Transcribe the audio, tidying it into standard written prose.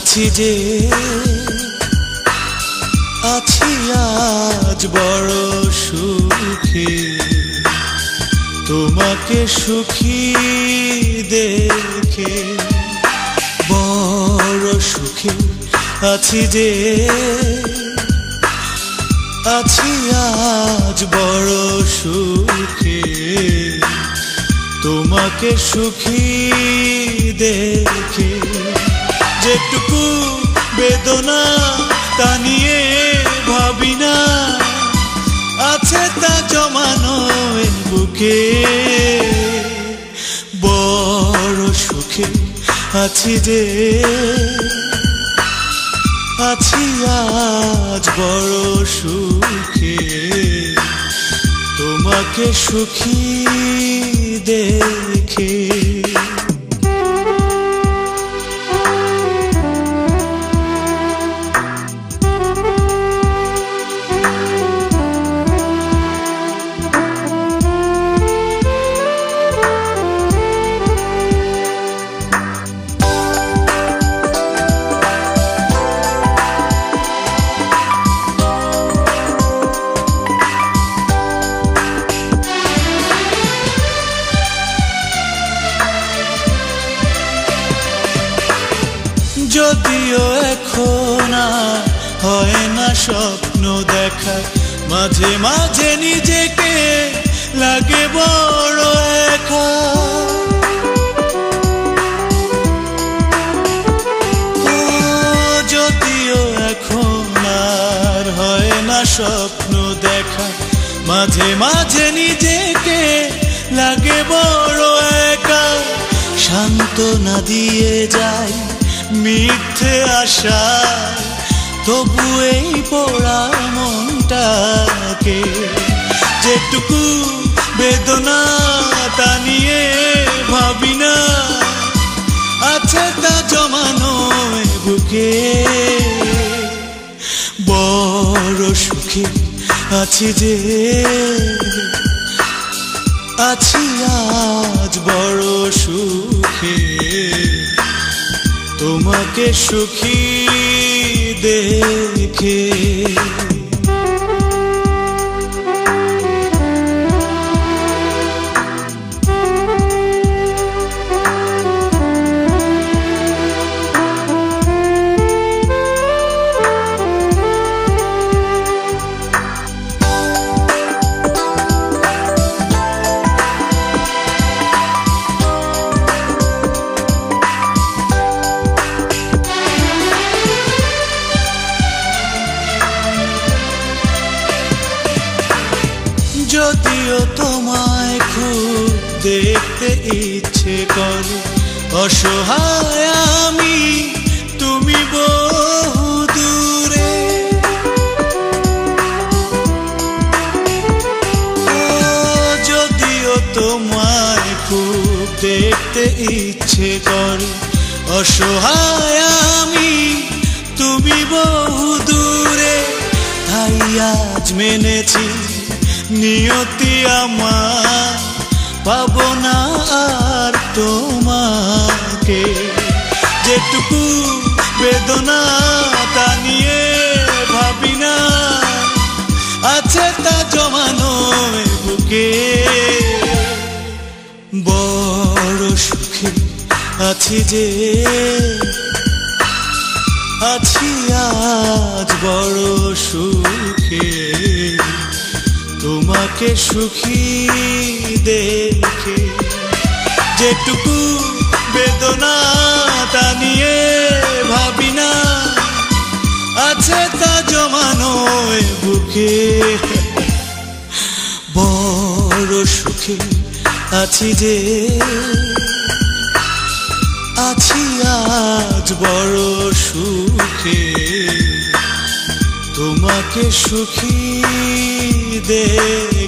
আছি যে আছি আজ বড় সুখে তোমাকে সুখী দেখে বড় সুখে আছি যে আছি আজ বড় সুখে তোমাকে সুখী দেখে যেটুকু বেদনা তা নিয়ে ভাবি না আছে তা জমানো এই বুকে বড় সুখে আছি যে আছি আজ বড় সুখে তোমাকে সুখী দেখে যদিও এখন হয় না স্বপ্ন দেখা মাঝে মাঝে নিজেকে লাগে বড় একা যদিও এখন আর হয় না স্বপ্ন দেখা মাঝে মাঝে নিজেকে লাগে বড় একা সান্ত্বনা দিয়ে যায় মিথ্যে আশা তবু এই পোড়া মনটাকে যেটুকু বেদনা তা নিয়ে ভাবি না আছে তা জমানো বুকে বড় সুখে আছি যে আছি আজ বড় সুখে তোমাকে সুখী দেখে যদিও তোমায় খুব দেখতে ইচ্ছে করে অসহায় আমি তুমি বহু দূরে যদিও তোমায় খুব দেখতে ইচ্ছে করে অসহায় আমি তুমি বহু দূরে তাই আজ মেনেছি নিয়তি আমার পাবো না আর তোমাকে যেটুকু বেদনা তা নিয়ে ভাবি না আছে তা জমানো বুকে বড় সুখে আছি যে আছি আজ বড় সুখে তোমাকে সুখী দেখে যেটুকু বেদনা তা নিয়ে ভাবি না আছে তা জমানো বুকে বড় সুখে আছি যে আছি আজ বড় সুখে তোমাকে সুখী দেখে